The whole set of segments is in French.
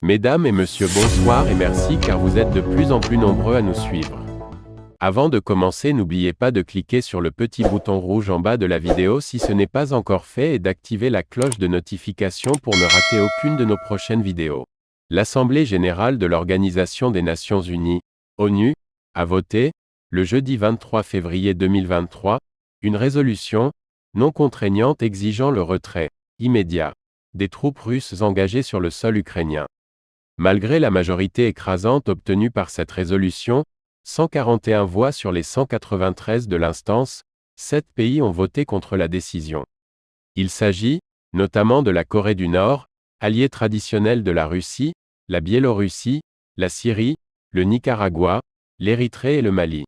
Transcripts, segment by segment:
Mesdames et messieurs, bonsoir et merci car vous êtes de plus en plus nombreux à nous suivre. Avant de commencer, n'oubliez pas de cliquer sur le petit bouton rouge en bas de la vidéo si ce n'est pas encore fait et d'activer la cloche de notification pour ne rater aucune de nos prochaines vidéos. L'Assemblée générale de l'Organisation des Nations Unies, ONU, a voté, le jeudi 23 février 2023, une résolution, non contraignante exigeant le retrait, immédiat, des troupes russes engagées sur le sol ukrainien. Malgré la majorité écrasante obtenue par cette résolution, 141 voix sur les 193 de l'instance, 7 pays ont voté contre la décision. Il s'agit, notamment de la Corée du Nord, allié traditionnel de la Russie, la Biélorussie, la Syrie, le Nicaragua, l'Érythrée et le Mali.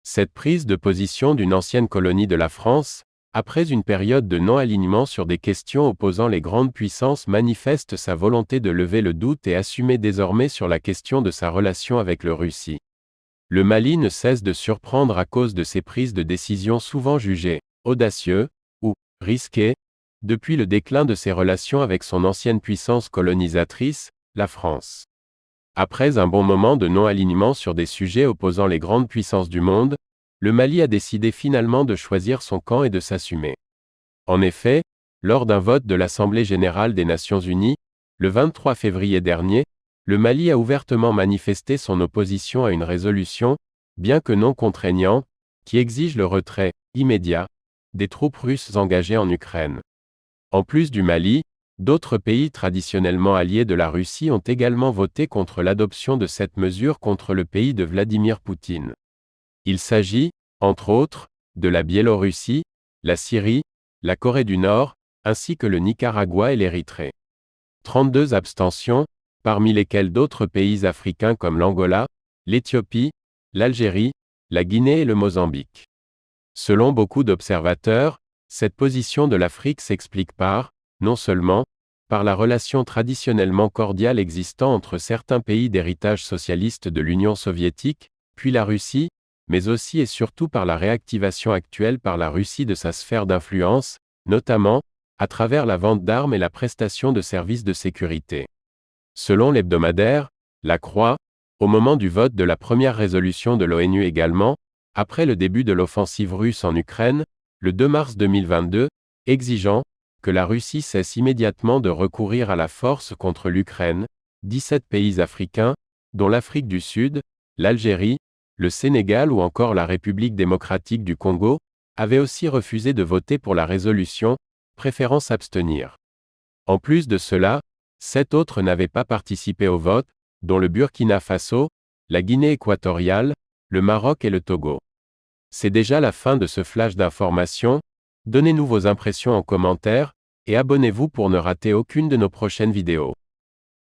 Cette prise de position d'une ancienne colonie de la France, après une période de non-alignement sur des questions opposant les grandes puissances, manifeste sa volonté de lever le doute et assumer désormais sur la question de sa relation avec la Russie. Le Mali ne cesse de surprendre à cause de ses prises de décision souvent jugées audacieuses ou risquées, depuis le déclin de ses relations avec son ancienne puissance colonisatrice, la France. Après un bon moment de non-alignement sur des sujets opposant les grandes puissances du monde, le Mali a décidé finalement de choisir son camp et de s'assumer. En effet, lors d'un vote de l'Assemblée générale des Nations unies, le 23 février dernier, le Mali a ouvertement manifesté son opposition à une résolution, bien que non contraignante, qui exige le retrait, immédiat, des troupes russes engagées en Ukraine. En plus du Mali, d'autres pays traditionnellement alliés de la Russie ont également voté contre l'adoption de cette mesure contre le pays de Vladimir Poutine. Il s'agit, entre autres, de la Biélorussie, la Syrie, la Corée du Nord, ainsi que le Nicaragua et l'Érythrée. 32 abstentions, parmi lesquelles d'autres pays africains comme l'Angola, l'Éthiopie, l'Algérie, la Guinée et le Mozambique. Selon beaucoup d'observateurs, cette position de l'Afrique s'explique non seulement, par la relation traditionnellement cordiale existant entre certains pays d'héritage socialiste de l'Union soviétique, puis la Russie, mais aussi et surtout par la réactivation actuelle par la Russie de sa sphère d'influence, notamment, à travers la vente d'armes et la prestation de services de sécurité. Selon l'hebdomadaire, La Croix, au moment du vote de la première résolution de l'ONU également, après le début de l'offensive russe en Ukraine, le 2 mars 2022, exigeant que la Russie cesse immédiatement de recourir à la force contre l'Ukraine, 17 pays africains, dont l'Afrique du Sud, l'Algérie, le Sénégal ou encore la République démocratique du Congo, avaient aussi refusé de voter pour la résolution, préférant s'abstenir. En plus de cela, 7 autres n'avaient pas participé au vote, dont le Burkina Faso, la Guinée équatoriale, le Maroc et le Togo. C'est déjà la fin de ce flash d'informations. Donnez-nous vos impressions en commentaire, et abonnez-vous pour ne rater aucune de nos prochaines vidéos.